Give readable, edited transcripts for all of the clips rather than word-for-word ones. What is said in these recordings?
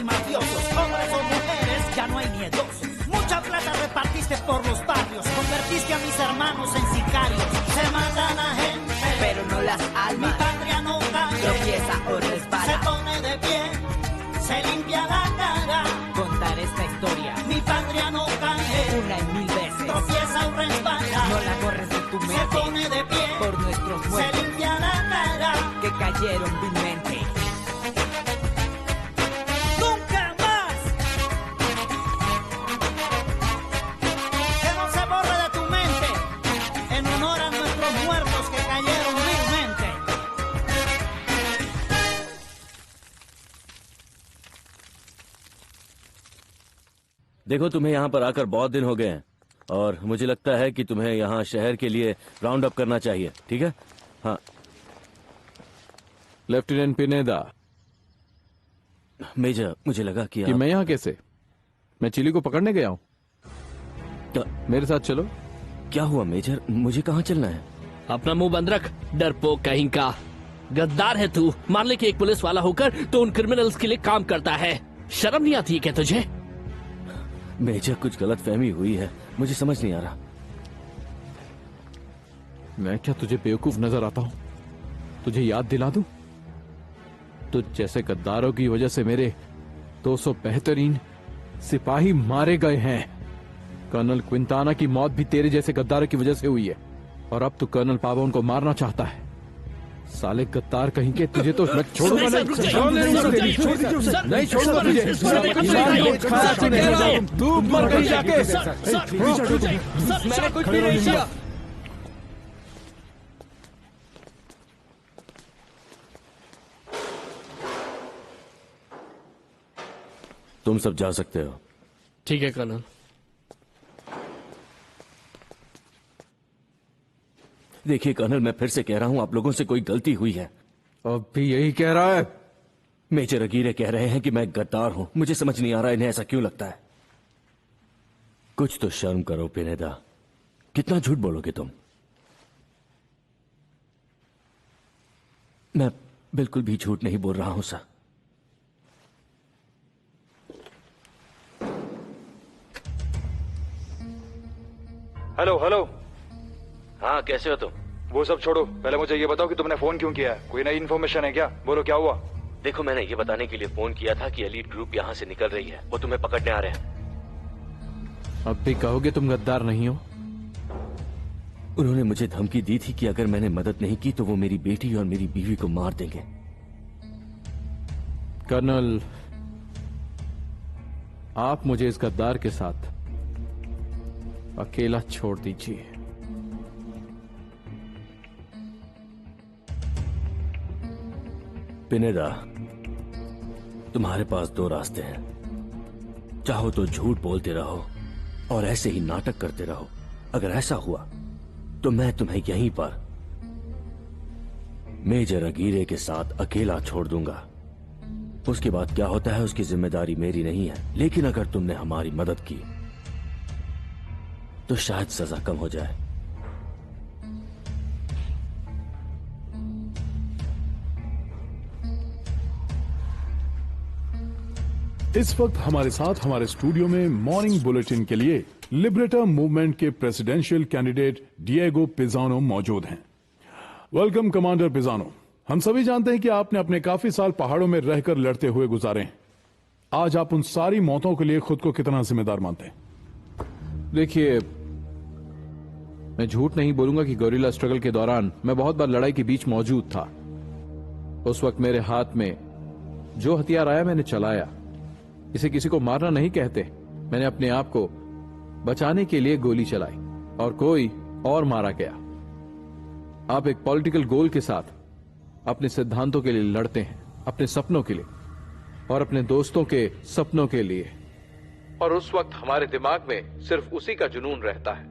mafiosos, hombres o mujeres, ya no hay miedos. Mucha plata repartiste por los barrios, convertiste a mis hermanos en sicarios. Se matan a gente, pero no las almas. Mi patria no cae, tropieza o resbala. Se pone de pie, se limpia la cara. Contar esta historia, mi patria no cae, una y mil veces. Tropieza o resbala, no la borres de tu mente. Se pone de pie, por nuestros muertos. Se limpia la cara, que cayeron vilmente. देखो, तुम्हें यहाँ पर आकर बहुत दिन हो गए हैं और मुझे लगता है कि तुम्हें यहाँ शहर के लिए राउंड अप करना चाहिए, ठीक है? हाँ। लेफ्टिनेंट पिनेदा। मेजर, मुझे लगा कि मैं यहाँ कैसे? मैं चिली को पकड़ने गया हूँ। मेरे साथ चलो। क्या हुआ मेजर? मुझे कहाँ चलना है? अपना मुंह बंद रख, डरपोक कहीं का। गद्दार है तू। मान ले कि एक पुलिस वाला होकर तो उन क्रिमिनल्स के लिए काम करता है। शर्म नहीं आती है क्या तुझे? मेजर, कुछ गलतफहमी हुई है, मुझे समझ नहीं आ रहा। मैं क्या तुझे बेवकूफ नजर आता हूँ? तुझे याद दिला दूं? तुझ जैसे गद्दारों की वजह से मेरे 200 बेहतरीन सिपाही मारे गए हैं। कर्नल क्विंटाना की मौत भी तेरे जैसे गद्दारों की वजह से हुई है और अब तू कर्नल पाबोन को मारना चाहता है। साले गद्दार कहीं के, तुझे तो मैं छोड़ूंगा नहीं। नहीं छोड़ूंगा तुझे। तू मर कहीं जाके। मैंने कुछ भी नहीं किया। तुम सब जा सकते हो। ठीक है कर्नल। देखिए कर्नल, मैं फिर से कह रहा हूं, आप लोगों से कोई गलती हुई है। अब भी यही कह रहा है? मेजर अगीरे कह रहे हैं कि मैं गद्दार हूं। मुझे समझ नहीं आ रहा इन्हें ऐसा क्यों लगता है। कुछ तो शर्म करो पिनेदा, कितना झूठ बोलोगे तुम? मैं बिल्कुल भी झूठ नहीं बोल रहा हूं सर। Hello hello. हाँ, कैसे हो तुम? वो सब छोड़ो, पहले मुझे ये बताओ कि तुमने फोन क्यों किया है? कोई नई इन्फॉर्मेशन है क्या? बोलो क्या हुआ? देखो, मैंने ये बताने के लिए फोन किया था कि एलीट ग्रुप यहाँ से निकल रही है, वो तुम्हें पकड़ने आ रहे हैं। अब भी कहोगे तुम गद्दार नहीं हो? उन्होंने मुझे धमकी दी थी कि अगर मैंने मदद नहीं की तो वो मेरी बेटी और मेरी बीवी को मार देंगे। कर्नल, आप मुझे इस गद्दार के साथ अकेला छोड़ दीजिए। पिनेदा, तुम्हारे पास दो रास्ते हैं। चाहो तो झूठ बोलते रहो और ऐसे ही नाटक करते रहो। अगर ऐसा हुआ तो मैं तुम्हें यहीं पर मेजर अगीरे के साथ अकेला छोड़ दूंगा। उसके बाद क्या होता है उसकी जिम्मेदारी मेरी नहीं है, लेकिन अगर तुमने हमारी मदद की तो शायद सजा कम हो जाए। इस वक्त हमारे साथ हमारे स्टूडियो में मॉर्निंग बुलेटिन के लिए लिबरेटर मूवमेंट के प्रेसिडेंशियल कैंडिडेट डिएगो पिजानो मौजूद हैं। Welcome commander Pizano. हम सभी जानते हैं कि आपने अपने काफी साल पहाड़ों में रहकर लड़ते हुए गुजारे हैं। आज आप उन सारी मौतों के लिए खुद को कितना जिम्मेदार मानते हैं? देखिए, मैं झूठ नहीं बोलूंगा कि गोरिल्ला स्ट्रगल के दौरान मैं बहुत बार लड़ाई के बीच मौजूद था। उस वक्त मेरे हाथ में जो हथियार आया मैंने चलाया। इसे किसी को मारना नहीं कहते। मैंने अपने आप को बचाने के लिए गोली चलाई और कोई और मारा गया। आप एक पॉलिटिकल गोल के साथ अपने सिद्धांतों के लिए लड़ते हैं, अपने सपनों के लिए और अपने दोस्तों के सपनों के लिए। और उस वक्त हमारे दिमाग में सिर्फ उसी का जुनून रहता है।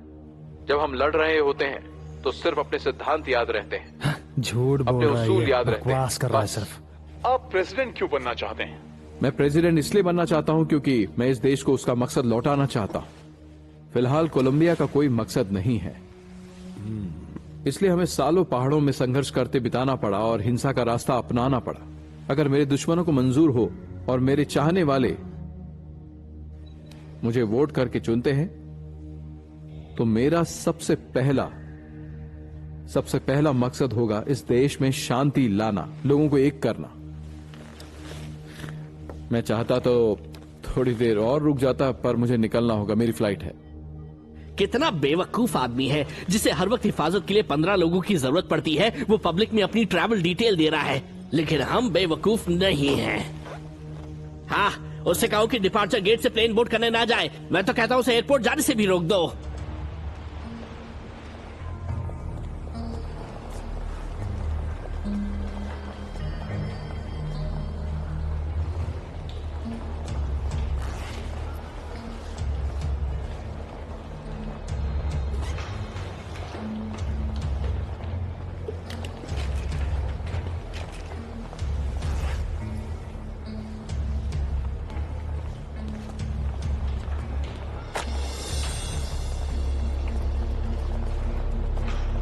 जब हम लड़ रहे होते हैं तो सिर्फ अपने सिद्धांत याद रहते हैं, झूठ बोल अपने रहा है, उसूल याद रहते हैं। बकवास कर रहा है सिर्फ। आप प्रेसिडेंट क्यों बनना चाहते हैं? मैं प्रेसिडेंट इसलिए बनना चाहता हूं क्योंकि मैं इस देश को उसका मकसद लौटाना चाहता हूं। फिलहाल कोलंबिया का कोई मकसद नहीं है, इसलिए हमें सालों पहाड़ों में संघर्ष करते बिताना पड़ा और हिंसा का रास्ता अपनाना पड़ा। अगर मेरे दुश्मनों को मंजूर हो और मेरे चाहने वाले मुझे वोट करके चुनते हैं, तो मेरा सबसे पहला मकसद होगा इस देश में शांति लाना, लोगों को एक करना। मैं चाहता तो थोड़ी देर और रुक जाता, पर मुझे निकलना होगा, मेरी फ्लाइट है। कितना बेवकूफ आदमी है जिसे हर वक्त हिफाजत के लिए 15 लोगों की जरूरत पड़ती है। वो पब्लिक में अपनी ट्रैवल डिटेल दे रहा है, लेकिन हम बेवकूफ नहीं हैं। हाँ, उससे कहो कि डिपार्चर गेट से प्लेन बोर्ड करने ना जाए। मैं तो कहता हूँ उसे एयरपोर्ट जाने से भी रोक दो।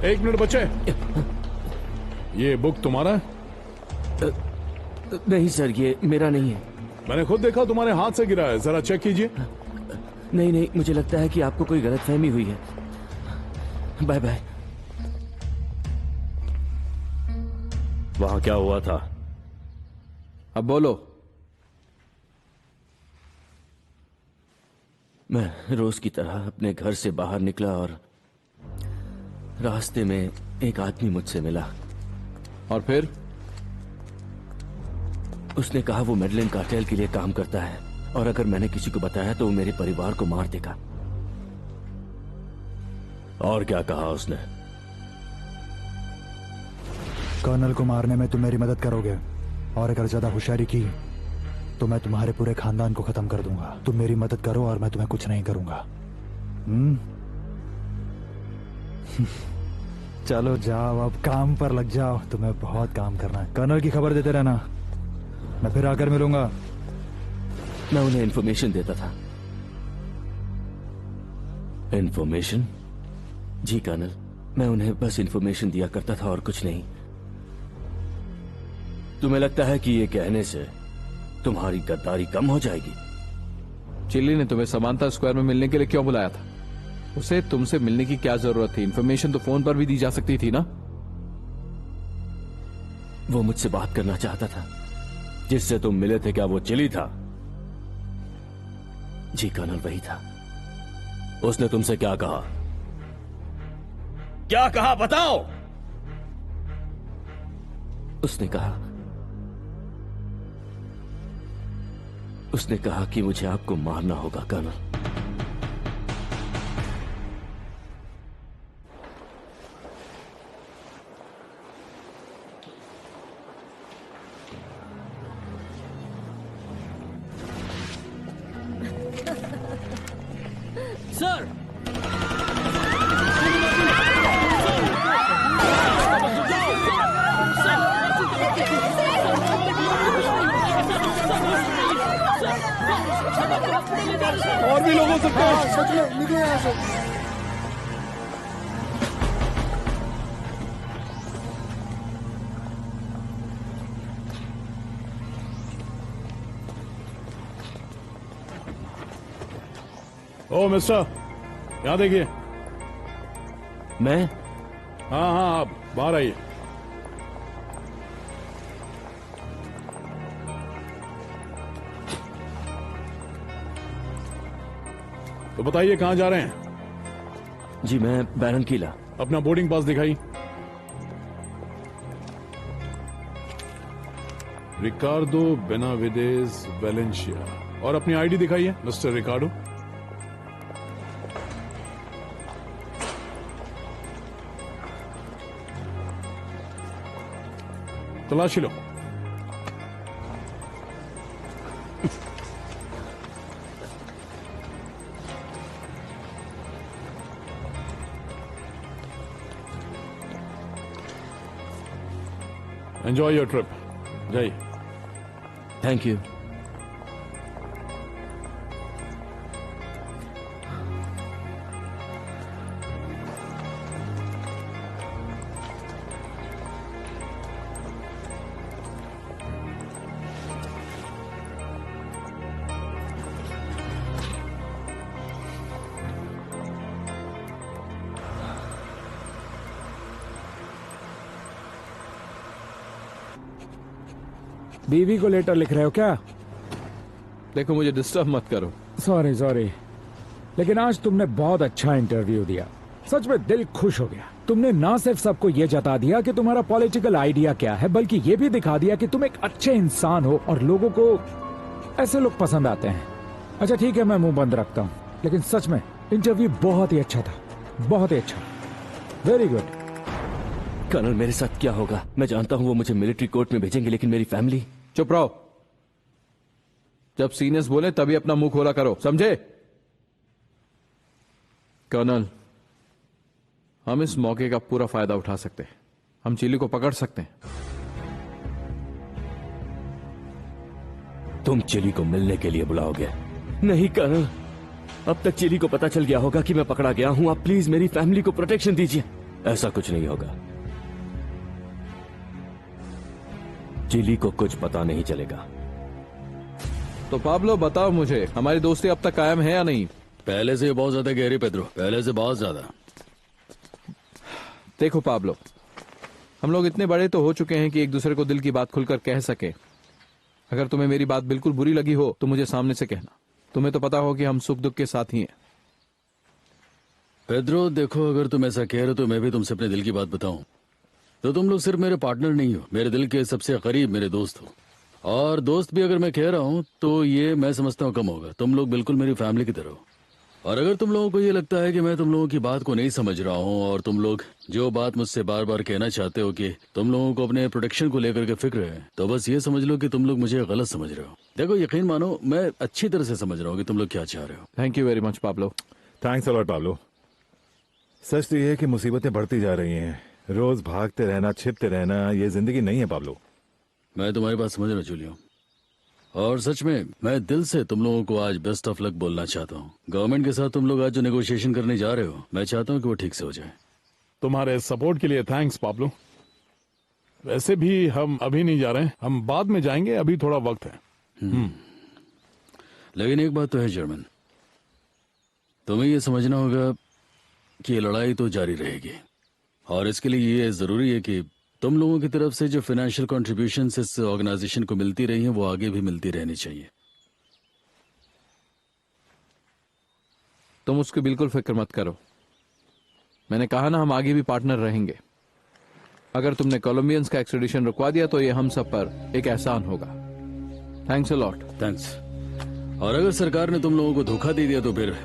एक मिनट बच्चे, ये बुक तुम्हारा है? नहीं सर, ये मेरा नहीं है। मैंने खुद देखा तुम्हारे हाथ से गिरा है, जरा चेक कीजिए। नहीं नहीं, मुझे लगता है कि आपको कोई गलतफहमी हुई है। Bye bye. वहां क्या हुआ था? अब बोलो। मैं रोज की तरह अपने घर से बाहर निकला और रास्ते में एक आदमी मुझसे मिला। और फिर? उसने कहा वो मेडलिन कार्टेल के लिए काम करता है और अगर मैंने किसी को बताया तो वो मेरे परिवार को मार देगा। और क्या कहा उसने? कर्नल को मारने में तुम मेरी मदद करोगे और अगर ज्यादा होशियारी की तो मैं तुम्हारे पूरे खानदान को खत्म कर दूंगा। तुम मेरी मदद करो और मैं तुम्हें कुछ नहीं करूंगा। चलो जाओ, अब काम पर लग जाओ। तुम्हें बहुत काम करना है। कर्नल की खबर देते रहना, मैं फिर आकर मिलूंगा। मैं उन्हें इंफॉर्मेशन देता था। इंफॉर्मेशन? जी कर्नल, मैं उन्हें बस इंफॉर्मेशन दिया करता था और कुछ नहीं। तुम्हें लगता है कि ये कहने से तुम्हारी गद्दारी कम हो जाएगी? चिल्ली ने तुम्हें समानता स्क्वायर में मिलने के लिए क्यों बुलाया था? उसे तुमसे मिलने की क्या जरूरत थी? इंफॉर्मेशन तो फोन पर भी दी जा सकती थी ना? वो मुझसे बात करना चाहता था। जिससे तुम मिले थे, क्या वो चिली था? जी कर्नल, वही था। उसने तुमसे क्या कहा? क्या कहा, बताओ। उसने कहा कि मुझे आपको मारना होगा कर्नल। सर, और भी लोग हो सकते हैं। सच में निकले यहाँ से। ओ मिस्टर, यहाँ देखिए। मैं? हाँ, आप बाहर आइए। तो बताइए कहाँ जा रहे हैं? जी मैं बैरन किला। अपना बोर्डिंग पास दिखाई। Ricardo Benavides Valencia. और अपनी आईडी दिखाइए मिस्टर रिकार्डो। तलाशी लो। Enjoy your trip. जाइए। Thank you. बीवी को लेटर लिख रहे हो क्या? देखो मुझे डिस्टर्ब मत करो। सॉरी सॉरी, लेकिन आज तुमने बहुत अच्छा इंटरव्यू दिया, सच में दिल खुश हो गया। तुमने ना सिर्फ सबको ये जता दिया कि तुम्हारा पॉलिटिकल आइडिया क्या है, बल्कि ये भी दिखा दिया कि तुम एक अच्छे इंसान हो और लोगों को ऐसे लोग पसंद आते हैं। अच्छा ठीक है, मैं मुंह बंद रखता हूँ, लेकिन सच में इंटरव्यू बहुत ही अच्छा था, बहुत ही अच्छा, वेरी गुड। कर्नल, मेरे साथ क्या होगा मैं जानता हूँ। वो मुझे मिलिट्री कोर्ट में भेजेंगे, लेकिन मेरी फैमिली। चुप रहो, जब सीनियर्स बोले तभी अपना मुंह खोला करो, समझे? कर्नल, हम इस मौके का पूरा फायदा उठा सकते हैं, हम चिली को पकड़ सकते हैं। तुम चिली को मिलने के लिए बुलाओगे? नहीं कर्नल, अब तक चिली को पता चल गया होगा कि मैं पकड़ा गया हूं। आप प्लीज मेरी फैमिली को प्रोटेक्शन दीजिए। ऐसा कुछ नहीं होगा, चिली को कुछ पता नहीं चलेगा। तो पाब्लो बताओ मुझे, हमारी दोस्ती अब तक कायम है या नहीं? पहले से बहुत ज्यादा गहरी पेद्रो, पहले से बहुत ज्यादा। देखो पाब्लो, हम लोग इतने बड़े तो हो चुके हैं कि एक दूसरे को दिल की बात खुलकर कह सके। अगर तुम्हें मेरी बात बिल्कुल बुरी लगी हो तो मुझे सामने से कहना। तुम्हें तो पता हो कि हम सुख दुख के साथ ही हैं। पेद्रो देखो, अगर तुम ऐसा कह रहे हो तो मैं भी तुमसे अपने दिल की बात बताऊं तो तुम लोग सिर्फ मेरे पार्टनर नहीं हो, मेरे दिल के सबसे करीब मेरे दोस्त हो। और दोस्त भी अगर मैं कह रहा हूं तो ये मैं समझता हूं कम होगा। तुम लोग बिल्कुल मेरी फैमिली की तरह हो। और अगर तुम लोगों को ये लगता है कि मैं तुम लोगों की बात को नहीं समझ रहा हूँ और तुम लोग जो बात मुझसे बार बार कहना चाहते हो कि तुम लोगों को अपने प्रोटेक्शन को लेकर के फिक्र है, तो बस ये समझ लो कि तुम लोग मुझे गलत समझ रहे हो। देखो यकीन मानो, मैं अच्छी तरह से समझ रहा हूँ कि तुम लोग क्या चाह रहे हो। Thank you very much Pablo. Thanks a lot Pablo. सच तो ये है कि मुसीबतें बढ़ती जा रही हैं, रोज भागते रहना, छिपते रहना, ये जिंदगी नहीं है पाब्लो। मैं तुम्हारी बात समझ रहा चुलियो, और सच में मैं दिल से तुम लोगों को आज बेस्ट ऑफ लक बोलना चाहता हूँ। गवर्नमेंट के साथ तुम लोग आज जो नेगोशिएशन करने जा रहे हो, मैं चाहता हूँ कि वो ठीक से हो जाए। तुम्हारे सपोर्ट के लिए थैंक्स पाब्लो। वैसे भी हम अभी नहीं जा रहे हैं, हम बाद में जाएंगे, अभी थोड़ा वक्त है। लेकिन एक बात तो है जर्मन, तुम्हें ये समझना होगा कि ये लड़ाई तो जारी रहेगी, और इसके लिए ये जरूरी है कि तुम लोगों की तरफ से जो फाइनेंशियल कंट्रीब्यूशन इस ऑर्गेनाइजेशन को मिलती रही हैं, वो आगे भी मिलती रहनी चाहिए। तुम उसकी बिल्कुल फिक्र मत करो। मैंने कहा ना, हम आगे भी पार्टनर रहेंगे। अगर तुमने कोलंबियंस का एक्सट्रेडिशन रुकवा दिया तो ये हम सब पर एक एहसान होगा। Thanks a lot. थैंक्स। और अगर सरकार ने तुम लोगों को धोखा दे दिया तो फिर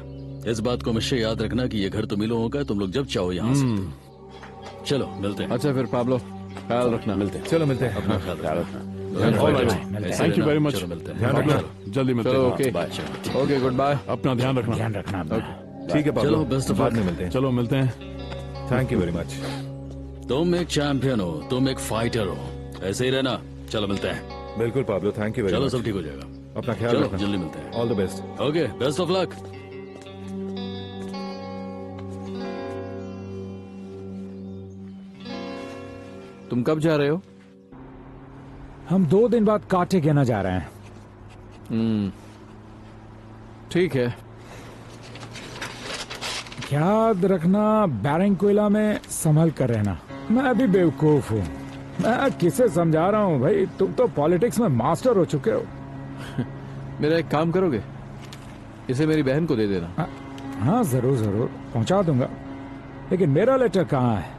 इस बात को हमेशा याद रखना कि ये घर तुम ही लोगों का है, तुम लोग जब चाहो यहाँ आ सकते हो। चलो मिलते हैं। अच्छा फिर पाब्लो, ख्याल रखना। मिलते हैं। चलो मिलते हैं। अपना ख्याल रखना। Thank you very much. ध्यान रखना। जल्दी मिलते चलो हैं। Okay bye. Okay, goodbye. अपना ध्यान रखना। ध्यान रखना अपना। ठीक है पाब्लो, चलो बेस्ट ऑफ बाद में लक। मिलते हैं। चलो मिलते हैं। Thank you very much. तुम एक चैंपियन हो, तुम एक फाइटर हो, ऐसे ही रहना। चलो मिलते हैं। बिल्कुल पाब्लो, थैंक यू वेरी चलो मच। सब ठीक हो जाएगा। अपना ख्याल चलो रखना। जल्दी मिलते हैं। All the best. Okay, best of luck. तुम कब जा रहे हो? हम 2 दिन बाद काटे कहना जा रहे हैं। ठीक है। याद रखना, बैरंगक्विला में संभल कर रहना। मैं अभी बेवकूफ हूँ। मैं किसे समझा रहा हूँ भाई, तुम तो पॉलिटिक्स में मास्टर हो चुके हो। मेरा एक काम करोगे, इसे मेरी बहन को दे देना। हाँ जरूर जरूर पहुंचा दूंगा, लेकिन मेरा लेटर कहाँ है?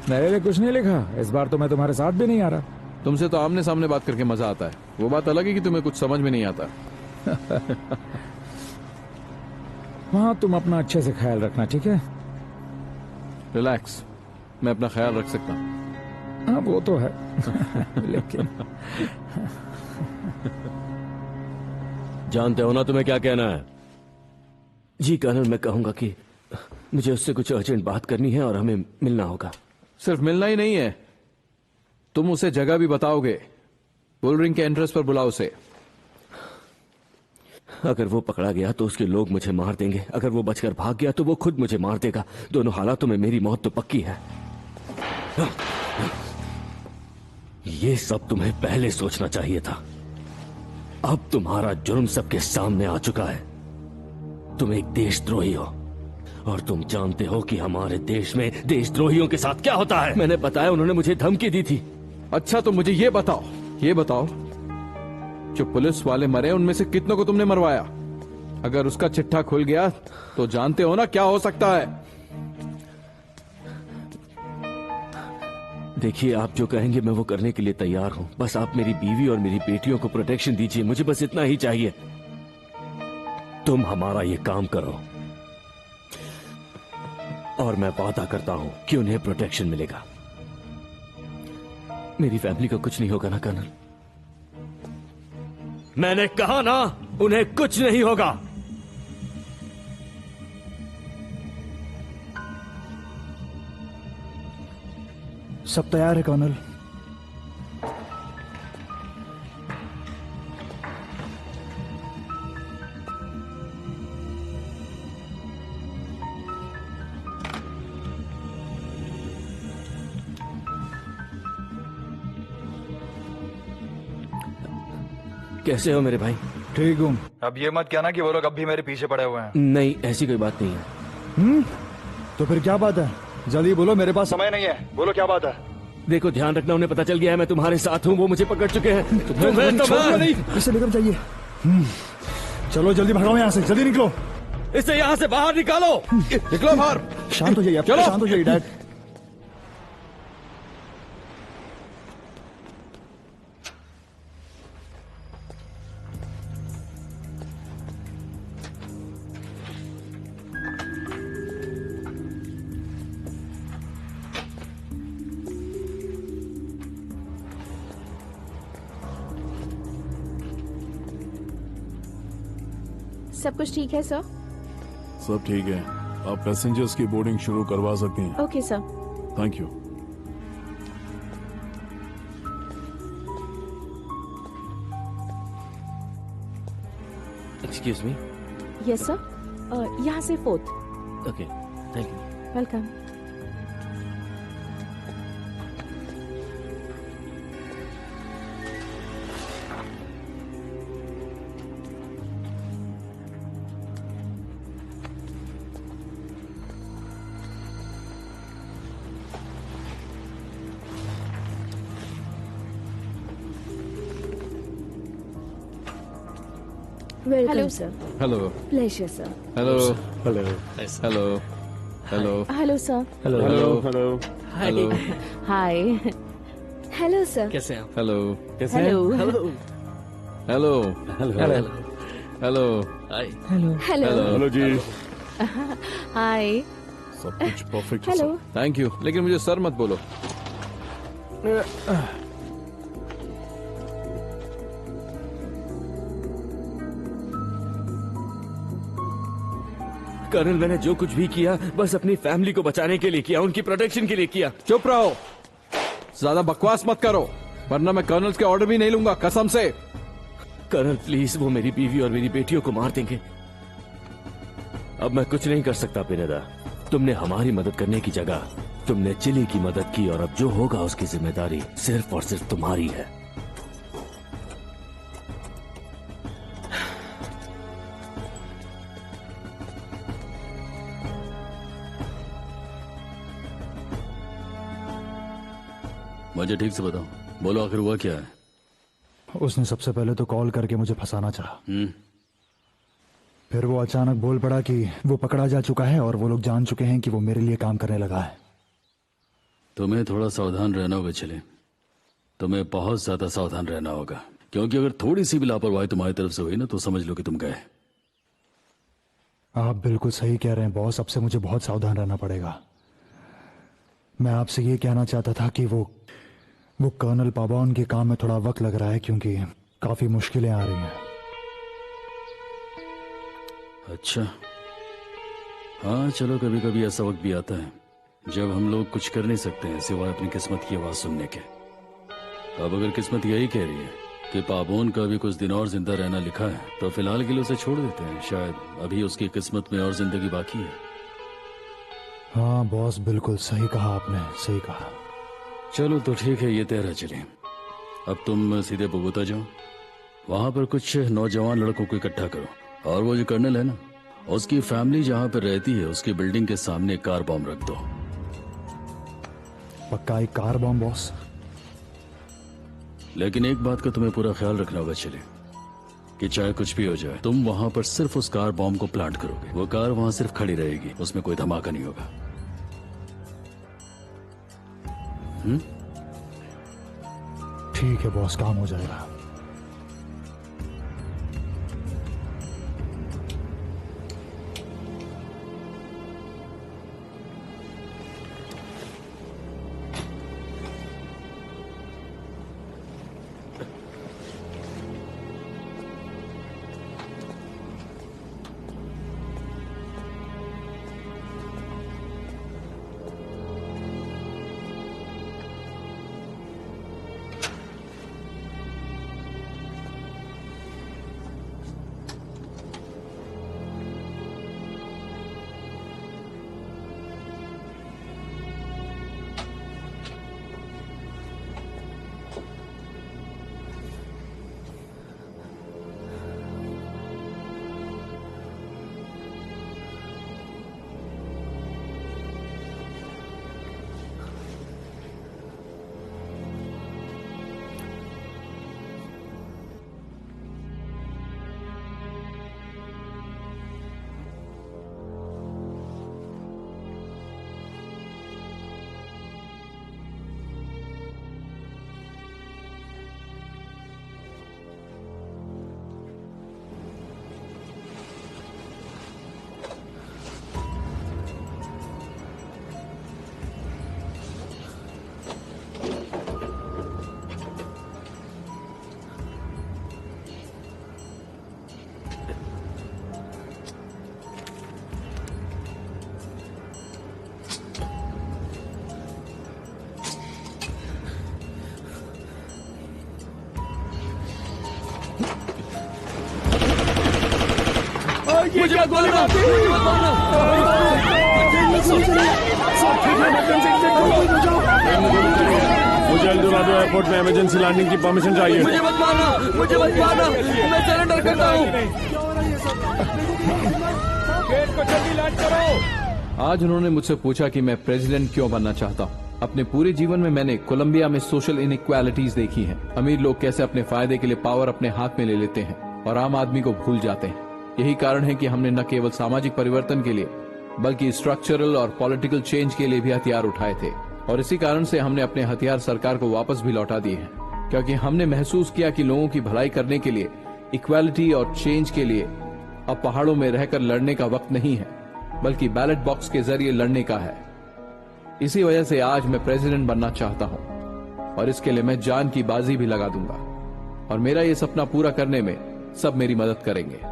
मेरे लिए कुछ नहीं लिखा। इस बार तो मैं तुम्हारे साथ भी नहीं आ रहा। तुमसे तो आमने सामने बात करके मजा आता है, वो बात अलग है कि तुम्हें कुछ समझ में नहीं आता। वहाँ तुम अपना अच्छे से ख्याल रखना, ठीक है? रिलैक्स, मैं अपना ख्याल रख सकता हूँ। हाँ वो तो है। लेकिन जानते हो ना तुम्हें क्या कहना है? जी कर्नल, मैं कहूंगा कि मुझे उससे कुछ अर्जेंट बात करनी है और हमें मिलना होगा। सिर्फ मिलना ही नहीं है, तुम उसे जगह भी बताओगे। बुलरिंग के एंट्रेंस पर बुलाओ उसे। अगर वो पकड़ा गया तो उसके लोग मुझे मार देंगे, अगर वो बचकर भाग गया तो वो खुद मुझे मार देगा। दोनों हालातों में मेरी मौत तो पक्की है। ये सब तुम्हें पहले सोचना चाहिए था। अब तुम्हारा जुर्म सबके सामने आ चुका है। तुम एक देशद्रोही हो और तुम जानते हो कि हमारे देश में देशद्रोहियों के साथ क्या होता है। मैंने बताया, उन्होंने मुझे धमकी दी थी। अच्छा तो मुझे ये बताओ जो पुलिस वाले मरे उनमें से कितनों को तुमने मरवाया? अगर उसका चिट्ठा खुल गया तो जानते हो ना क्या हो सकता है। देखिए, आप जो कहेंगे मैं वो करने के लिए तैयार हूं। बस आप मेरी बीवी और मेरी बेटियों को प्रोटेक्शन दीजिए, मुझे बस इतना ही चाहिए। तुम हमारा ये काम करो और मैं वादा करता हूं कि उन्हें प्रोटेक्शन मिलेगा। मेरी फैमिली को कुछ नहीं होगा ना कर्नल? मैंने कहा ना, उन्हें कुछ नहीं होगा। सब तैयार है कर्नल। कैसे हो मेरे भाई? ठीक हूँ। अब ये मत कहना कि वो लोग अब भी मेरे पीछे पड़े हुए हैं। नहीं, ऐसी कोई बात नहीं है। तो फिर क्या बात है? जल्दी बोलो, मेरे पास समय नहीं है। बोलो क्या बात है? देखो, ध्यान रखना, उन्हें पता चल गया है मैं तुम्हारे साथ हूँ। वो मुझे पकड़ चुके हैं। तुम्हें तो नहीं, इसे लेकर जाइए। चलो जल्दी भगाओ यहाँ से, जल्दी निकलो। इसे यहाँ से बाहर निकालो। निकलो बाहर। शांत हो जाइए, चलो। शांत हो जाइए डैड। सब कुछ ठीक है सर? सब ठीक है। आप पैसेंजर्स की बोर्डिंग शुरू करवा सकती हैं। Okay sir. Thank you. Excuse me. Yes sir, यहाँ से 4th। Okay, thank you. Welcome. Welcome, sir. Hello. Pleasure, sir. Hello. Hello. Hello. Hello. Hello, sir. Hello. Hello. Hello. Hi. Hello, sir. कैसे हैं? Hello. कैसे Hello. Hello Hello. Hello. Hello. हाय Hello. Hello. Hello जी। Hi. सब कुछ perfect है Hello. Thank you, लेकिन मुझे sir मत बोलो। कर्नल, मैंने जो कुछ भी किया बस अपनी फैमिली को बचाने के लिए किया, उनकी प्रोटेक्शन के लिए किया। चुप रहो, ज्यादा बकवास मत करो, वरना मैं कर्नल के ऑर्डर भी नहीं लूंगा, कसम से। कर्नल प्लीज, वो मेरी बीवी और मेरी बेटियों को मार देंगे। अब मैं कुछ नहीं कर सकता पिनेदा। तुमने हमारी मदद करने की जगह तुमने चिली की मदद की, और अब जो होगा उसकी जिम्मेदारी सिर्फ और सिर्फ तुम्हारी है। मुझे ठीक से बताओ, बोलो आखिर हुआ क्या है? उसने सबसे पहले तो कॉल करके मुझे फंसाना चाहा। फिर वो अचानक बोल पड़ा कि वो पकड़ा जा चुका है और वो लोग जान चुके हैं कि वो मेरे लिए काम करने लगा है। तुम्हें थोड़ा सावधान रहना होगा चले, तुम्हें बहुत ज्यादा सावधान रहना होगा, क्योंकि अगर थोड़ी सी भी लापरवाही तुम्हारी तरफ से हुई ना तो समझ लो कि तुम गए। आप बिल्कुल सही कह रहे हैं बॉस, अब से मुझे बहुत सावधान रहना पड़ेगा। मैं आपसे ये कहना चाहता था कि वो कर्नल पाबाउन के काम में थोड़ा वक्त लग रहा है, क्योंकि काफी मुश्किलें आ रही हैं। अच्छा, हाँ चलो, कभी कभी ऐसा वक्त भी आता है जब हम लोग कुछ कर नहीं सकते हैं सिवाय अपनी किस्मत की आवाज सुनने के। अब अगर किस्मत यही कह रही है कि पाबोन का भी कुछ दिन और जिंदा रहना लिखा है, तो फिलहाल के लिए उसे छोड़ देते हैं। शायद अभी उसकी किस्मत में और जिंदगी बाकी है। हाँ बॉस, बिल्कुल सही कहा आपने, सही कहा। चलो तो ठीक है, ये तय चले। अब तुम सीधे बोगोता जाओ, वहां पर कुछ नौजवान लड़कों को इकट्ठा करो, और वो जो कर्नल है ना, उसकी फैमिली जहां पर रहती है उसकी बिल्डिंग के सामने कार बॉम्ब रख दो। पक्का एक कार बॉम्ब बॉस? लेकिन एक बात का तुम्हें पूरा ख्याल रखना होगा चले, कि चाहे कुछ भी हो जाए तुम वहां पर सिर्फ उस कार बॉम्ब को प्लांट करोगे। वो कार वहां सिर्फ खड़ी रहेगी, उसमें कोई धमाका नहीं होगा। ठीक है बॉस, काम हो जाएगा। मुझे मत मारना, मुझे मत मारना। मुझे एल्डोराडो एयरपोर्ट में इमरजेंसी लैंडिंग की परमिशन चाहिए। मुझे मत मारना, मुझे मत मारना, मैं सरेंडर करता हूँ। गेट को जल्दी लैंड करो। आज उन्होंने मुझसे पूछा कि मैं प्रेसिडेंट क्यों बनना चाहता हूँ। अपने पूरे जीवन में मैंने कोलंबिया में सोशल इनइक्वालिटीज देखी हैं। अमीर लोग कैसे अपने फायदे के लिए पावर अपने हाथ में ले लेते हैं और आम आदमी को भूल जाते हैं। यही कारण है कि हमने न केवल सामाजिक परिवर्तन के लिए बल्कि स्ट्रक्चरल और पॉलिटिकल चेंज के लिए भी हथियार उठाए थे। और इसी कारण से हमने अपने हथियार सरकार को वापस भी लौटा दिए हैं, क्योंकि हमने महसूस किया कि लोगों की भलाई करने के लिए, इक्वालिटी और चेंज के लिए अब पहाड़ों में रहकर लड़ने का वक्त नहीं है, बल्कि बैलेट बॉक्स के जरिए लड़ने का है। इसी वजह से आज मैं प्रेसिडेंट बनना चाहता हूं और इसके लिए मैं जान की बाजी भी लगा दूंगा। और मेरा ये सपना पूरा करने में सब मेरी मदद करेंगे।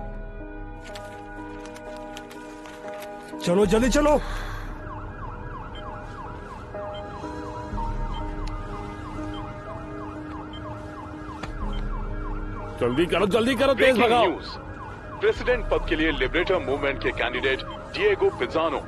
चलो जल्दी चलो। जल्दी करो, तेज भगाओ। प्रेसिडेंट पद के लिए लिबरेटर मूवमेंट के कैंडिडेट डिएगो पिज़ानो,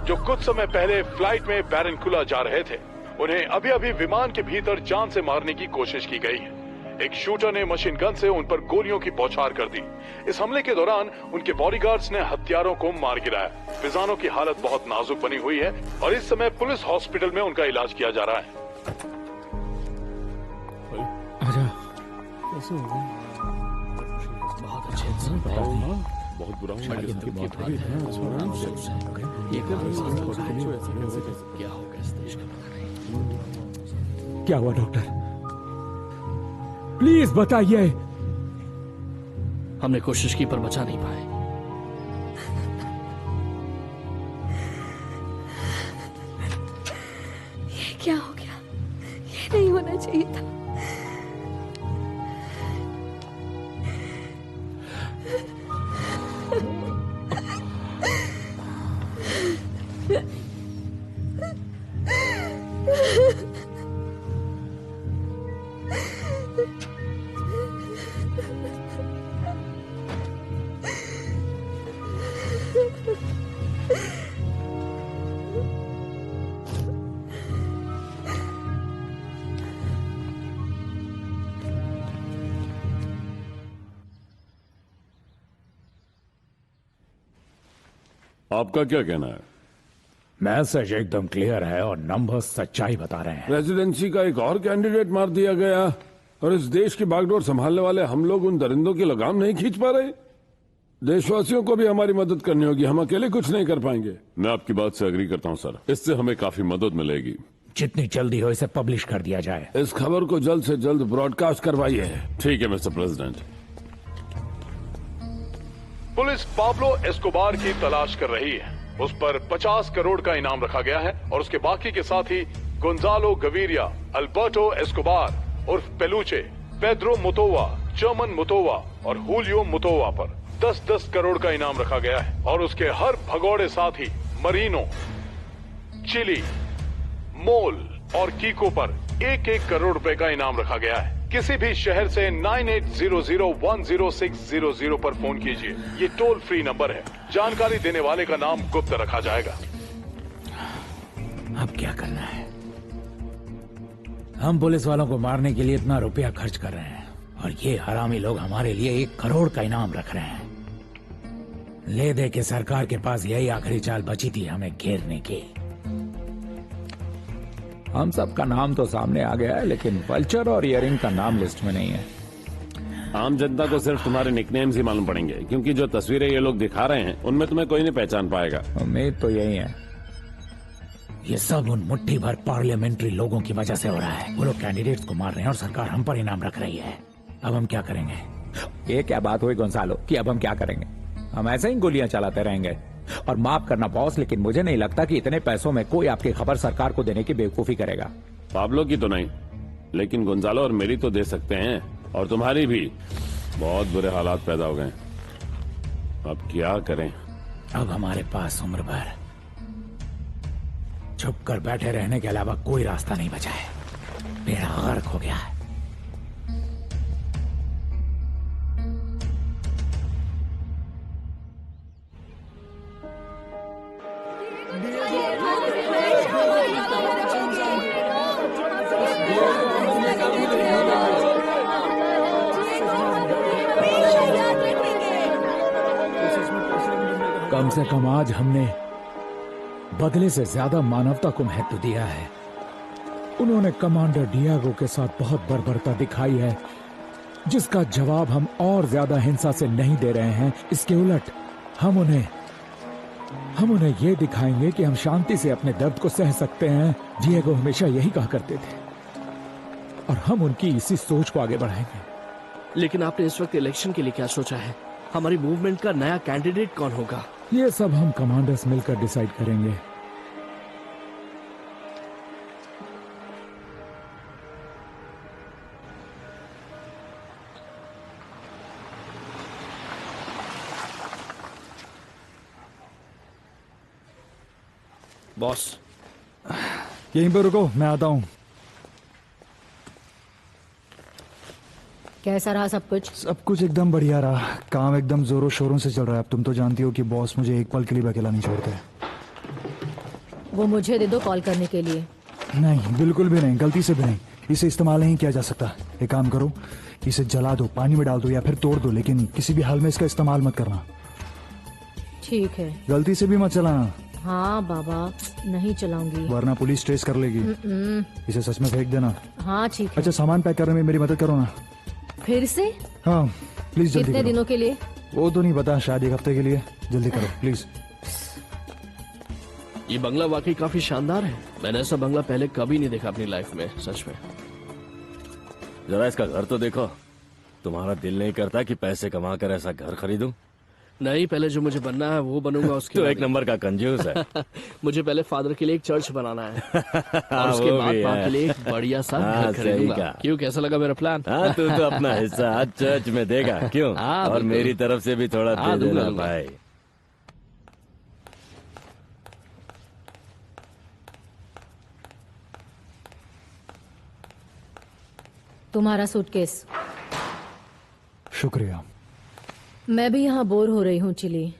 जो कुछ समय पहले फ्लाइट में बैरनकुला जा रहे थे, उन्हें अभी अभी विमान के भीतर जान से मारने की कोशिश की गई है। एक शूटर ने मशीन गन से उन पर गोलियों की बौछार कर दी। इस हमले के दौरान उनके बॉडीगार्ड्स ने हत्यारों को मार गिराया। पिज़ानो की हालत बहुत नाजुक बनी हुई है और इस समय पुलिस हॉस्पिटल में उनका इलाज किया जा रहा है। बहुत अच्छे, बहुत बुरा क्या होगा इस देश का? क्या हुआ डॉक्टर? प्लीज बताइए। हमने कोशिश की पर बचा नहीं पाए। ये क्या हो गया? ये नहीं होना चाहिए था। आपका क्या कहना है? मैसेज एकदम क्लियर है और नंबर्स सच्चाई बता रहे हैं। प्रेसिडेंसी का एक और कैंडिडेट मार दिया गया। और इस देश की बागडोर संभालने वाले हम लोग उन दरिंदों की लगाम नहीं खींच पा रहे? देशवासियों को भी हमारी मदद करनी होगी, हम अकेले कुछ नहीं कर पाएंगे। मैं आपकी बात से एग्री करता हूं सर, इससे हमें काफी मदद मिलेगी। जितनी जल्दी हो इसे पब्लिश कर दिया जाए। इस खबर को जल्द से जल्द ब्रॉडकास्ट करवाइए। ठीक है mister president. Police Pablo Escobar की तलाश कर रही है। उस पर 50 करोड़ का इनाम रखा गया है और उसके बाकी के साथी गोंजालो गवीरिया, अल्बर्टो एस्कोबार उर्फ पेलुचे, पेड्रो मुतोवा, चर्मन मुतोवा और हुलियो मुतोवा पर 10-10 करोड़ का इनाम रखा गया है और उसके हर भगोड़े साथी मरीनो, चिली, मोल और कीको पर 1-1 करोड़ रुपए का इनाम रखा गया है। किसी भी शहर से 9800100600 पर फोन कीजिए, ये टोल फ्री नंबर है। जानकारी देने वाले का नाम गुप्त रखा जाएगा। अब क्या करना है? हम पुलिस वालों को मारने के लिए इतना रुपया खर्च कर रहे हैं और ये हरामी लोग हमारे लिए 1 करोड़ का इनाम रख रहे हैं। ले दे के सरकार के पास यही आखिरी चाल बची थी हमें घेरने की। हम सब का नाम तो सामने आ गया है, लेकिन वल्चर और इयरिंग का नाम लिस्ट में नहीं है। आम जनता को सिर्फ तुम्हारे निकनेम्स ही मालूम पड़ेंगे, क्योंकि जो तस्वीरें ये लोग दिखा रहे हैं उनमें तुम्हें कोई नहीं पहचान पाएगा। उम्मीद तो यही है। ये सब उन मुट्ठी भर पार्लियामेंट्री लोगों की वजह से हो रहा है। वो लोग कैंडिडेट्स को मार रहे हैं और सरकार हम पर इनाम रख रही है। अब हम क्या करेंगे? ये क्या बात हुई गोंसालो कि अब हम क्या करेंगे? हम ऐसे ही गोलियां चलाते रहेंगे। और माफ करना बॉस, लेकिन मुझे नहीं लगता कि इतने पैसों में कोई आपकी खबर सरकार को देने की बेवकूफी करेगा। पाब्लो की तो नहीं, लेकिन गोंजालो और मेरी तो दे सकते हैं, और तुम्हारी भी। बहुत बुरे हालात पैदा हो गए, अब क्या करें? अब हमारे पास उम्र भर छुप कर बैठे रहने के अलावा कोई रास्ता नहीं बचा है। बेड़ा गर्क हो गया है। कम से कम आज हमने बदले से ज्यादा मानवता को महत्व दिया है। उन्होंने कमांडर डिएगो के साथ बहुत बर्बरता दिखाई है, जिसका जवाब हम और ज्यादा हिंसा से नहीं दे रहे हैं। इसके उलट हम उन्हें ये दिखाएंगे कि हम शांति से अपने दर्द को सह सकते हैं। डिएगो हमेशा यही कहा करते थे और हम उनकी इसी सोच को आगे बढ़ाएंगे। लेकिन आपने इस वक्त इलेक्शन के लिए क्या सोचा है? हमारी मूवमेंट का नया कैंडिडेट कौन होगा? ये सब हम कमांडर्स मिलकर डिसाइड करेंगे। बॉस, यहीं पर रुको, मैं आता हूँ। कैसा रहा सब कुछ? सब कुछ एकदम बढ़िया रहा। काम एकदम जोरों शोरों से चल रहा है। अब तुम तो जानती हो कि बॉस मुझे एक पल के लिए भी अकेला नहीं छोड़ते। वो मुझे दे दो कॉल करने के लिए। नहीं, बिल्कुल भी नहीं, गलती से भी नहीं। इसे इस्तेमाल नहीं किया जा सकता। एक काम करो, इसे जला दो, पानी में डाल दो या फिर तोड़ दो, लेकिन किसी भी हाल में इसका इस्तेमाल मत करना। ठीक है। गलती से भी मत चलाना। हाँ बाबा, नहीं चलाऊंगी, वरना पुलिस ट्रेस कर लेगी। इसे सच में फेंक देना। हाँ ठीक है। अच्छा, सामान पैक करने में मेरी मदद करो ना। फिर से? हाँ प्लीज जल्दी कितने करो। दिनों के लिए? वो तो नहीं पता, शायद 1 हफ्ते के लिए। जल्दी करो प्लीज। ये बंगला वाकई काफी शानदार है। मैंने ऐसा बंगला पहले कभी नहीं देखा अपनी लाइफ में, सच में। जरा इसका घर तो देखो। तुम्हारा दिल नहीं करता कि पैसे कमा कर ऐसा घर खरीदूं? नहीं, पहले जो मुझे बनना है वो बनूंगा। उसके तो एक नंबर का कंजूस है। मुझे पहले फादर के लिए एक चर्च बनाना है और उसके बाद माँ के लिए एक बढ़िया सा घर खरीदूंगा। क्यों, कैसा लगा मेरा प्लान? हाँ, तू तो अपना हिस्सा आज चर्च में देगा। क्यों? और मेरी तरफ से भी थोड़ा दे देना भाई। तुम्हारा सूटकेस। शुक्रिया। मैं भी यहाँ बोर हो रही हूँ चिली।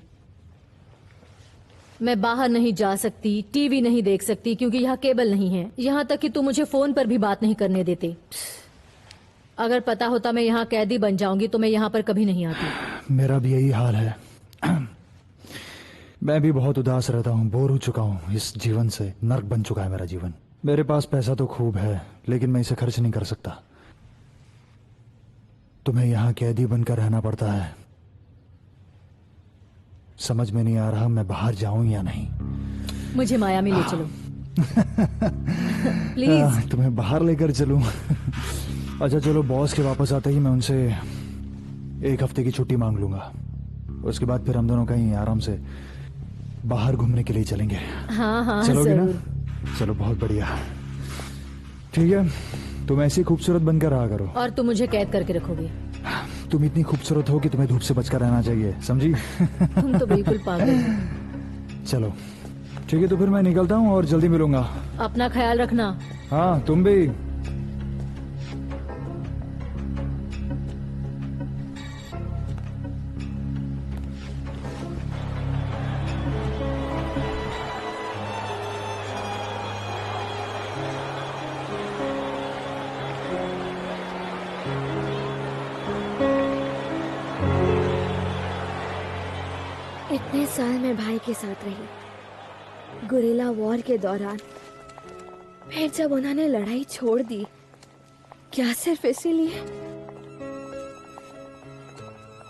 मैं बाहर नहीं जा सकती, टीवी नहीं देख सकती क्योंकि यहाँ केबल नहीं है। यहाँ तक कि तुम मुझे फोन पर भी बात नहीं करने देते। अगर पता होता मैं यहाँ कैदी बन जाऊंगी तो मैं यहाँ पर कभी नहीं आती। मेरा भी यही हाल है। मैं भी बहुत उदास रहता हूँ, बोर हो चुका हूँ इस जीवन से। नर्क बन चुका है मेरा जीवन। मेरे पास पैसा तो खूब है, लेकिन मैं इसे खर्च नहीं कर सकता। तुम्हें यहाँ कैदी बनकर रहना पड़ता है। समझ में नहीं आ रहा मैं बाहर जाऊं या नहीं। मुझे मायामी ले चलो प्लीज। तुम्हें बाहर लेकर चलूं? अच्छा चलो, बॉस के वापस आते ही मैं उनसे 1 हफ्ते की छुट्टी मांग लूंगा। उसके बाद फिर हम दोनों कहीं आराम से बाहर घूमने के लिए चलेंगे। हाँ हाँ चलोगे ना? जरूर। चलो बहुत बढ़िया, ठीक है। तुम ऐसी खूबसूरत बनकर रहा करो। और तुम मुझे कैद करके रखोगे। तुम इतनी खूबसूरत हो कि तुम्हें धूप से बचकर रहना चाहिए, समझी? तुम तो बिल्कुल पागल हो। चलो ठीक है, तो फिर मैं निकलता हूँ और जल्दी मिलूंगा। अपना ख्याल रखना। हाँ तुम भी। इतने साल मैं भाई के साथ रही, गुरिल्ला वॉर के दौरान। फिर जब उन्होंने लड़ाई छोड़ दी, क्या सिर्फ इसीलिए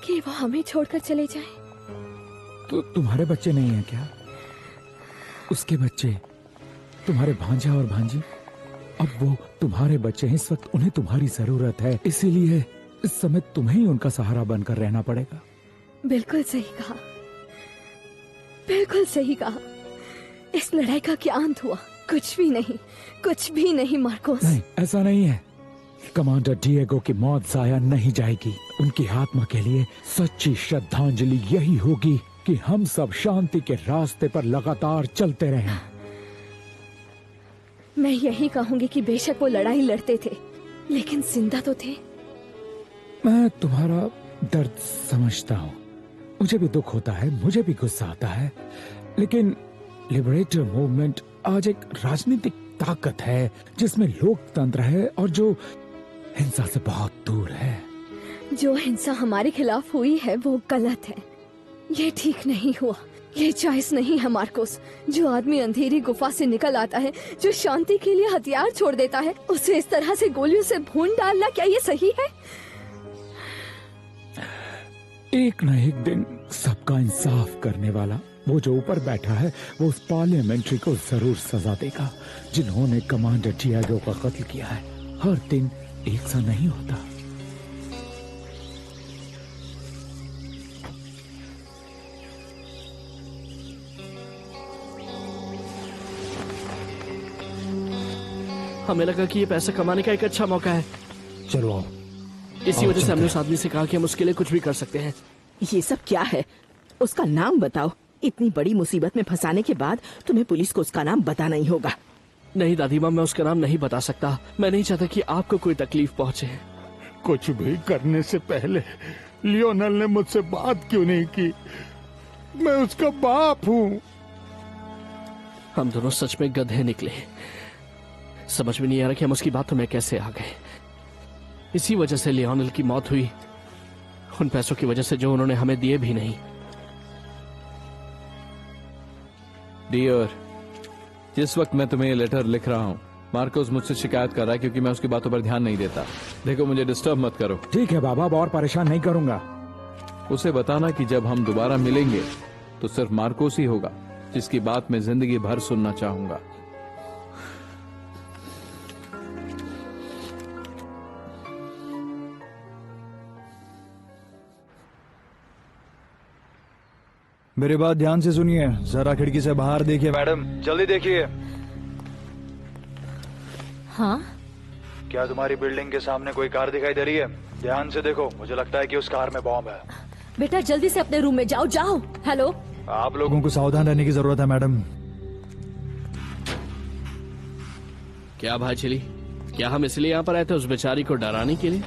कि वो हमें छोड़कर चले जाए? तो तुम्हारे बच्चे नहीं हैं क्या? उसके बच्चे, तुम्हारे भांजा और भांजी, अब वो तुम्हारे बच्चे हैं। इस वक्त उन्हें तुम्हारी जरूरत है, इसीलिए इस समय तुम्हें ही उनका सहारा बनकर रहना पड़ेगा। बिल्कुल सही कहा, बिल्कुल सही कहा। इस लड़ाई का क्या अंत हुआ? कुछ भी नहीं, कुछ भी नहीं मार्कोस। नहीं, ऐसा नहीं है। कमांडर डिएगो की मौत जाया नहीं जाएगी। उनकी आत्मा के लिए सच्ची श्रद्धांजलि यही होगी कि हम सब शांति के रास्ते पर लगातार चलते रहें। मैं यही कहूंगी कि बेशक वो लड़ाई लड़ते थे, लेकिन जिंदा तो थे। मैं तुम्हारा दर्द समझता हूँ, मुझे भी दुख होता है, मुझे भी गुस्सा आता है, लेकिन लिबरेटर मूवमेंट आज एक राजनीतिक ताकत है जिसमें लोकतंत्र है और जो हिंसा से बहुत दूर है। जो हिंसा हमारे खिलाफ हुई है वो गलत है, ये ठीक नहीं हुआ, ये जायज नहीं है मार्कोस। जो आदमी अंधेरी गुफा से निकल आता है, जो शांति के लिए हथियार छोड़ देता है, उसे इस तरह से गोलियों से भून डालना, क्या ये सही है? एक न एक दिन सबका इंसाफ करने वाला वो जो ऊपर बैठा है, वो उस पार्लियामेंट्री को जरूर सजा देगा जिन्होंने कमांडर डिएगो का कत्ल किया है। हर दिन एक सा नहीं होता। हमें लगा कि ये पैसा कमाने का एक अच्छा मौका है। चलो आओ। इसी वजह से हमने उस आदमी से कहा कि हम उसके लिए कुछ भी कर सकते हैं। ये सब क्या है? उसका नाम बताओ। इतनी बड़ी मुसीबत में फंसाने के बाद तुम्हें पुलिस को उसका नाम बताना ही होगा। नहीं दादी माँ, मैं उसका नाम नहीं बता सकता। मैं नहीं चाहता कि आपको कोई तकलीफ पहुँचे। कुछ भी करने से पहले लियोनल ने मुझसे बात क्यों नहीं की? मैं उसका बाप हूँ। हम दोनों सच में गधे निकले। समझ में नहीं आ रहा कि हम उसकी बातों में कैसे आ गए। इसी वजह से लियोनल की मौत हुई, उन पैसों की वजह से जो उन्होंने हमें दिए भी नहीं। डियर, जिस वक्त मैं तुम्हें ये लेटर लिख रहा हूँ, मार्कोस मुझसे शिकायत कर रहा है क्योंकि मैं उसकी बातों पर ध्यान नहीं देता। देखो, मुझे डिस्टर्ब मत करो। ठीक है बाबा, अब और परेशान नहीं करूंगा। उसे बताना कि जब हम दोबारा मिलेंगे तो सिर्फ मार्कोस ही होगा जिसकी बात मैं जिंदगी भर सुनना चाहूंगा। मेरी बात ध्यान से सुनिए, जरा खिड़की से बाहर देखिए। मैडम जल्दी देखिए। हाँ? क्या तुम्हारी बिल्डिंग के सामने कोई कार दिखाई दे रही है? ध्यान से देखो, मुझे लगता है कि उस कार में बॉम्ब है। बेटा जल्दी से अपने रूम में जाओ, जाओ। हेलो, आप लोगों को सावधान रहने की जरूरत है मैडम। क्या भाई चिली, क्या हम इसलिए यहाँ पर आए थे उस बेचारी को डराने के लिए?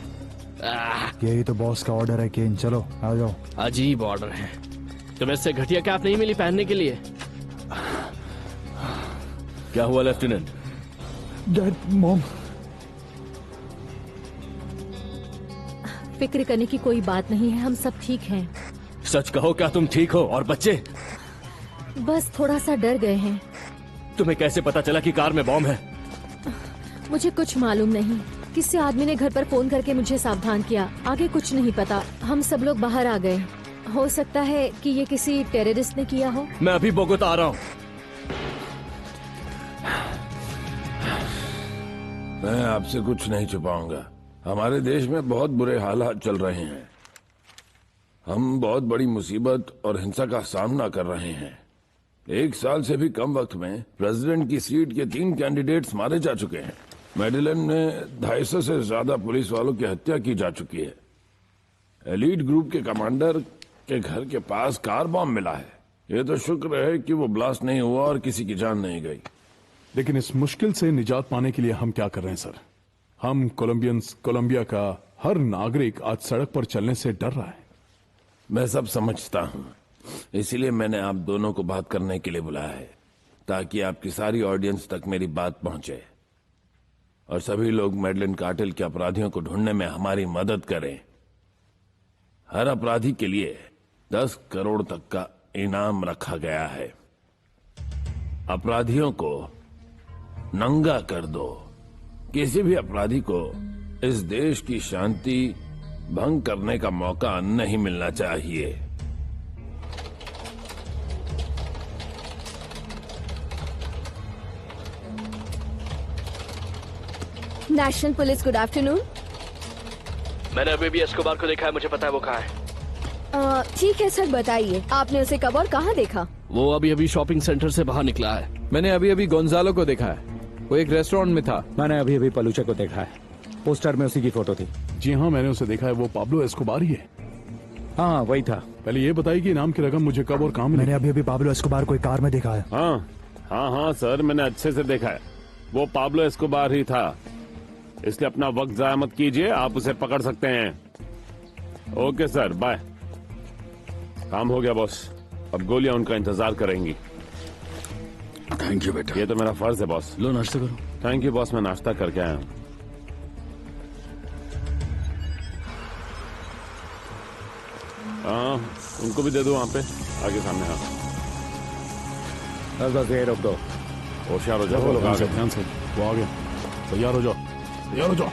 यही तो बॉस का ऑर्डर है केन, चलो आ जाओ। अजीब ऑर्डर है। तुम्हें इससे घटिया कैप नहीं मिली पहनने के लिए? क्या हुआ लेफ्टिनेंट? Dad, mom. फिक्र करने की कोई बात नहीं है, हम सब ठीक हैं। सच कहो, क्या तुम ठीक हो? और बच्चे? बस थोड़ा सा डर गए हैं। तुम्हें कैसे पता चला कि कार में बॉम्ब है? मुझे कुछ मालूम नहीं, किसी आदमी ने घर पर फोन करके मुझे सावधान किया। आगे कुछ नहीं पता। हम सब लोग बाहर आ गए। हो सकता है कि ये किसी टेररिस्ट ने किया हो। मैं अभी बोगोता आ रहा हूँ। मैं आपसे कुछ नहीं छुपाऊंगा। हमारे देश में बहुत बुरे हालात चल रहे हैं। हम बहुत बड़ी मुसीबत और हिंसा का सामना कर रहे हैं। 1 साल से भी कम वक्त में प्रेसिडेंट की सीट के 3 कैंडिडेट्स मारे जा चुके हैं। मेडिलन में 250 से ज्यादा पुलिस वालों की हत्या की जा चुकी है। एलीट ग्रुप के कमांडर के घर के पास कार बॉम्ब मिला है। ये तो शुक्र है कि वो ब्लास्ट नहीं हुआ और किसी की जान नहीं गई। लेकिन इस मुश्किल से निजात पाने के लिए हम क्या कर रहे हैं सर? हम कोलंबियंस, कोलंबिया का हर नागरिक आज सड़क पर चलने से डर रहा है। मैं सब समझता हूँ, इसीलिए मैंने आप दोनों को बात करने के लिए बुलाया है, ताकि आपकी सारी ऑडियंस तक मेरी बात पहुंचे और सभी लोग मेडलिन कार्टेल के अपराधियों को ढूंढने में हमारी मदद करें। हर अपराधी के लिए 10 करोड़ तक का इनाम रखा गया है। अपराधियों को नंगा कर दो। किसी भी अपराधी को इस देश की शांति भंग करने का मौका नहीं मिलना चाहिए। National police, good afternoon. मैंने अभी भी एस्कोबार को देखा है, मुझे पता है वो कहाँ है। ठीक है सर, बताइए आपने उसे कब और कहाँ देखा? वो अभी अभी शॉपिंग सेंटर से बाहर निकला है। मैंने अभी अभी गोंजालो को देखा है, वो एक रेस्टोरेंट में था। मैंने अभी अभी पलूचे को देखा है, पोस्टर में उसी की फोटो थी। जी हाँ, मैंने उसे देखा है। वो पाब्लो एस्कोबार ही है। हाँ वही था। पहले ये बताइए कि इनाम की रकम मुझे कब और कहाँ मिली? मैंने अभी अभी पाब्लो एस्कोबार को एक कार में देखा है। हाँ सर, मैंने अच्छे से देखा है। वो पाब्लो एस्कोबार ही था, इसलिए अपना वक्त जाया मत कीजिए, आप उसे पकड़ सकते हैं। Okay sir, bye. काम हो गया बॉस, अब गोलियां उनका इंतजार करेंगी। थैंक यू बेटा। ये तो मेरा फर्ज है बॉस। लो नाश्ता करो। थैंक यू बॉस, मैं नाश्ता करके आया हूँ। हाँ, उनको भी दे दो वहाँ पे आगे सामने। हाँ बस ये रोक दो। होशियार हो जाओ। ध्यान से, वो आ गया। तैयार हो जाओ, तैयार हो जाओ।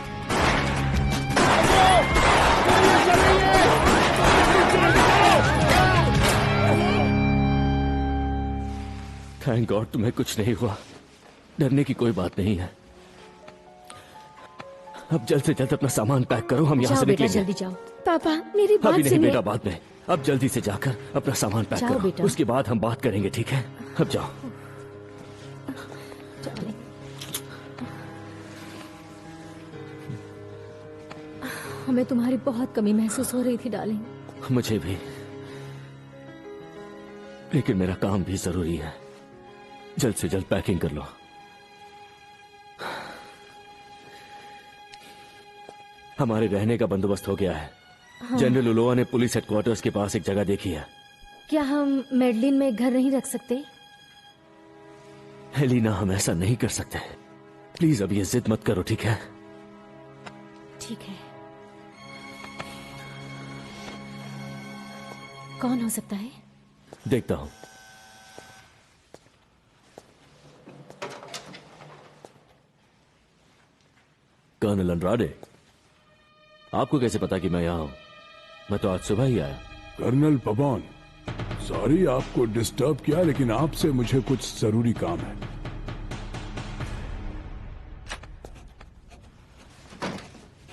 थैंक गॉड तुम्हें कुछ नहीं हुआ। डरने की कोई बात नहीं है। अब जल्द से जल्द अपना सामान पैक करो, हम यहाँ से निकलेंगे। जल्दी जाओ। पापा मेरी बात अभी नहीं सुनिए। बेटा, बाद में। अब जल्दी से जाकर अपना सामान पैक जाओ करो, बेटा। उसके बाद हम बात करेंगे, ठीक है? अब जाओ। हमें तुम्हारी बहुत कमी महसूस हो रही थी डार्लिंग। मुझे भी, लेकिन मेरा काम भी जरूरी है। जल्द से जल्द पैकिंग कर लो। हमारे रहने का बंदोबस्त हो गया है। हाँ। जनरल उलोआ ने पुलिस हेडक्वार्टर्स के पास एक जगह देखी है। क्या हम मेडलिन में घर नहीं रख सकते? हेलिना, हम ऐसा नहीं कर सकते। प्लीज अब ये जिद मत करो, ठीक है? ठीक है। कौन हो सकता है? देखता हूं। कर्नल अंड्राडे, आपको कैसे पता कि मैं यहां हूं? मैं तो आज सुबह ही आया। कर्नल पवन, सॉरी आपको डिस्टर्ब किया, लेकिन आपसे मुझे कुछ जरूरी काम है।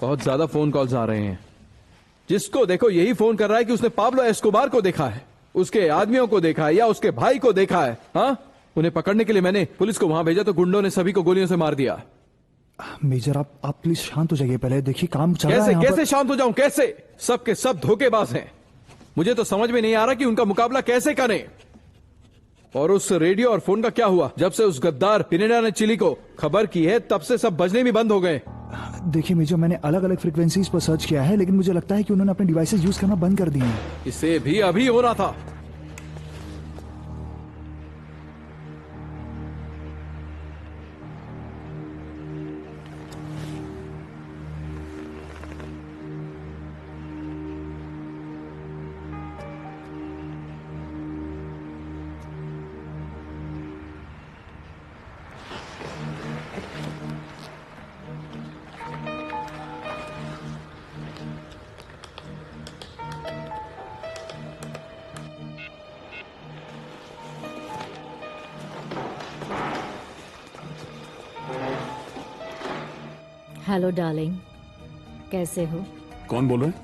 बहुत ज्यादा फोन कॉल्स आ रहे हैं। जिसको देखो यही फोन कर रहा है कि उसने पाब्लो एस्कोबार को देखा है, उसके आदमियों को देखा है या उसके भाई को देखा है। हाँ, उन्हें पकड़ने के लिए मैंने पुलिस को वहां भेजा तो गुंडों ने सभी को गोलियों से मार दिया। मेजर आप प्लीज शांत हो जाइए पहले। देखिए काम चल रहा है यहाँ कैसे पर। शांत हो जाऊं? कैसे? सब के सब धोखेबाज हैं। मुझे तो समझ में नहीं आ रहा कि उनका मुकाबला कैसे करें। और उस रेडियो और फोन का क्या हुआ? जब से उस गद्दार पिनेडा ने चिली को खबर की है तब से सब बजने भी बंद हो गए। देखिए मेजर, मैंने अलग अलग फ्रीक्वेंसीज पर सर्च किया है, लेकिन मुझे लगता है कि उन्होंने अपने डिवाइसेस यूज करना बंद कर दिए हैं। इसे भी अभी हो रहा था। हेलो डार्लिंग, कैसे हो? कौन बोल रहे हैं?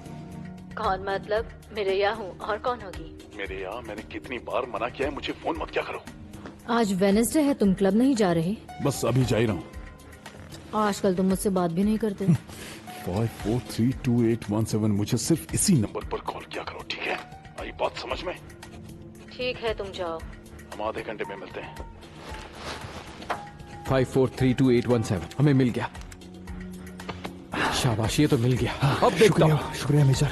कौन मतलब? मेरे यहाँ हूँ, और कौन होगी? मेरे यहाँ मैंने कितनी बार मना किया है, मुझे फोन मत क्या करो। आज वेडनेसडे है, तुम क्लब नहीं जा रहे? बस अभी जा ही रहा हूँ। आजकल तुम मुझसे बात भी नहीं करते। 54328117 मुझे सिर्फ इसी नंबर पर कॉल किया करो, ठीक है? आई बात समझ में? ठीक है, तुम जाओ। हम आधे घंटे में मिलते हैं। 54328117 हमें मिल गया। शाबाश, ये तो मिल गया। अब देखता हूँ। शुक्रिया मेजर।